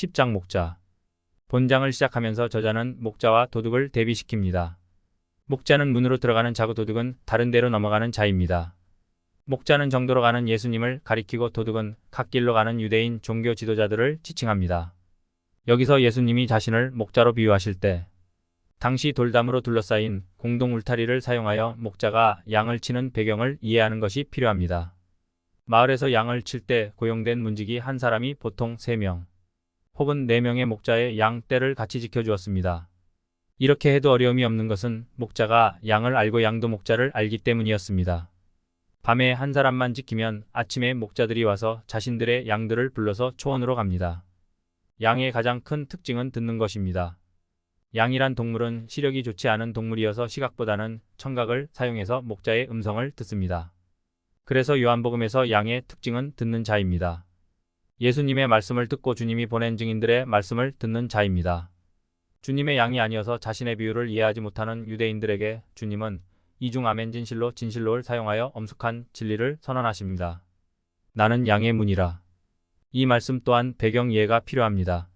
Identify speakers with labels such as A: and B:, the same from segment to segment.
A: 10장 목자. 본장을 시작하면서 저자는 목자와 도둑을 대비시킵니다. 목자는 문으로 들어가는 자고 도둑은 다른 데로 넘어가는 자입니다. 목자는 정도로 가는 예수님을 가리키고 도둑은 갓길로 가는 유대인 종교 지도자들을 지칭합니다. 여기서 예수님이 자신을 목자로 비유하실 때 당시 돌담으로 둘러싸인 공동 울타리를 사용하여 목자가 양을 치는 배경을 이해하는 것이 필요합니다. 마을에서 양을 칠 때 고용된 문지기 한 사람이 보통 3명 혹은 4명의 목자의 양 떼를 같이 지켜주었습니다. 이렇게 해도 어려움이 없는 것은 목자가 양을 알고 양도 목자를 알기 때문이었습니다. 밤에 한 사람만 지키면 아침에 목자들이 와서 자신들의 양들을 불러서 초원으로 갑니다. 양의 가장 큰 특징은 듣는 것입니다. 양이란 동물은 시력이 좋지 않은 동물이어서 시각보다는 청각을 사용해서 목자의 음성을 듣습니다. 그래서 요한복음에서 양의 특징은 듣는 자입니다. 예수님의 말씀을 듣고 주님이 보낸 증인들의 말씀을 듣는 자입니다. 주님의 양이 아니어서 자신의 비유를 이해하지 못하는 유대인들에게 주님은 이중 아멘 진실로를 사용하여 엄숙한 진리를 선언하십니다. 나는 양의 문이라. 이 말씀 또한 배경 이해가 필요합니다.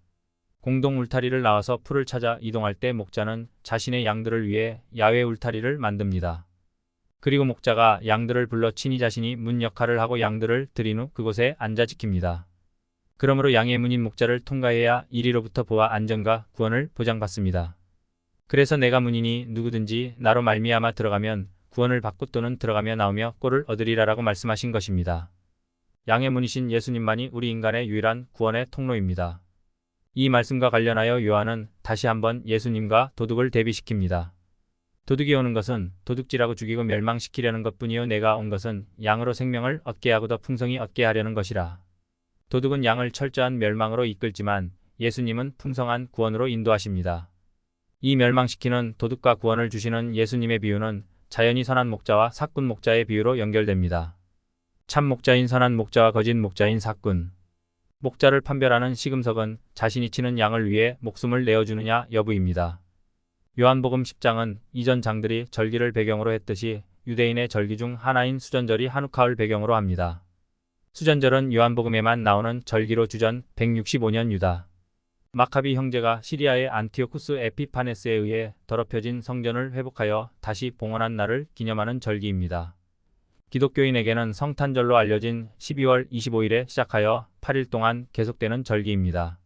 A: 공동 울타리를 나와서 풀을 찾아 이동할 때 목자는 자신의 양들을 위해 야외 울타리를 만듭니다. 그리고 목자가 양들을 불러 친히 자신이 문 역할을 하고 양들을 들인 후 그곳에 앉아 지킵니다. 그러므로 양의 문인 목자를 통과해야 이리로부터 보아 안전과 구원을 보장받습니다. 그래서 내가 문이니 누구든지 나로 말미암아 들어가면 구원을 받고 또는 들어가며 나오며 꼴을 얻으리라라고 말씀하신 것입니다. 양의 문이신 예수님만이 우리 인간의 유일한 구원의 통로입니다. 이 말씀과 관련하여 요한은 다시 한번 예수님과 도둑을 대비시킵니다. 도둑이 오는 것은 도둑질하고 죽이고 멸망시키려는 것뿐이요 내가 온 것은 양으로 생명을 얻게 하고 더 풍성히 얻게 하려는 것이라. 도둑은 양을 철저한 멸망으로 이끌지만 예수님은 풍성한 구원으로 인도하십니다. 이 멸망시키는 도둑과 구원을 주시는 예수님의 비유는 자연히 선한 목자와 사꾼 목자의 비유로 연결됩니다. 참 목자인 선한 목자와 거짓 목자인 사꾼. 목자를 판별하는 시금석은 자신이 치는 양을 위해 목숨을 내어주느냐 여부입니다. 요한복음 10장은 이전 장들이 절기를 배경으로 했듯이 유대인의 절기 중 하나인 수전절이 하누카를 배경으로 합니다. 수전절은 요한복음에만 나오는 절기로 주전 165년 유다 마카비 형제가 시리아의 안티오쿠스 에피파네스에 의해 더럽혀진 성전을 회복하여 다시 봉헌한 날을 기념하는 절기입니다. 기독교인에게는 성탄절로 알려진 12월 25일에 시작하여 8일 동안 계속되는 절기입니다.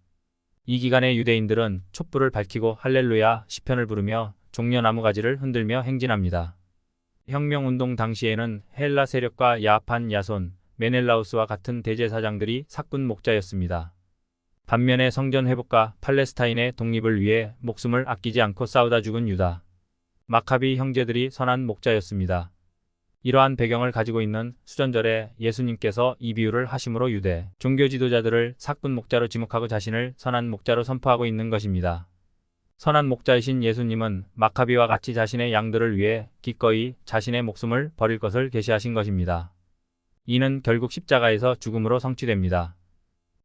A: 이 기간에 유대인들은 촛불을 밝히고 할렐루야 시편을 부르며 종려나무 가지를 흔들며 행진합니다. 혁명운동 당시에는 헬라 세력과 야합한 야손, 메넬라우스와 같은 대제사장들이 사꾼 목자였습니다. 반면에 성전 회복과 팔레스타인의 독립을 위해 목숨을 아끼지 않고 싸우다 죽은 유다 마카비 형제들이 선한 목자였습니다. 이러한 배경을 가지고 있는 수전절에 예수님께서 이 비유를 하심으로 유대 종교 지도자들을 사꾼 목자로 지목하고 자신을 선한 목자로 선포하고 있는 것입니다. 선한 목자이신 예수님은 마카비와 같이 자신의 양들을 위해 기꺼이 자신의 목숨을 버릴 것을 계시하신 것입니다. 이는 결국 십자가에서 죽음으로 성취됩니다.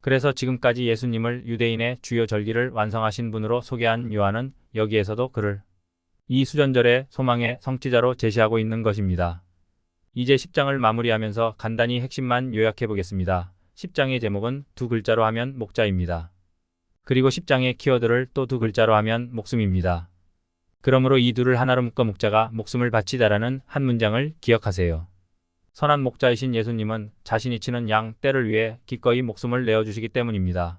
A: 그래서 지금까지 예수님을 유대인의 주요 절기를 완성하신 분으로 소개한 요한은 여기에서도 그를 이 수전절의 소망의 성취자로 제시하고 있는 것입니다. 이제 10장을 마무리하면서 간단히 핵심만 요약해 보겠습니다. 10장의 제목은 2글자로 하면 목자입니다. 그리고 10장의 키워드를 또 2글자로 하면 목숨입니다. 그러므로 이 둘을 하나로 묶어 목자가 목숨을 바치다라는 한 문장을 기억하세요. 선한 목자이신 예수님은 자신이 치는 양 떼를 위해 기꺼이 목숨을 내어주시기 때문입니다.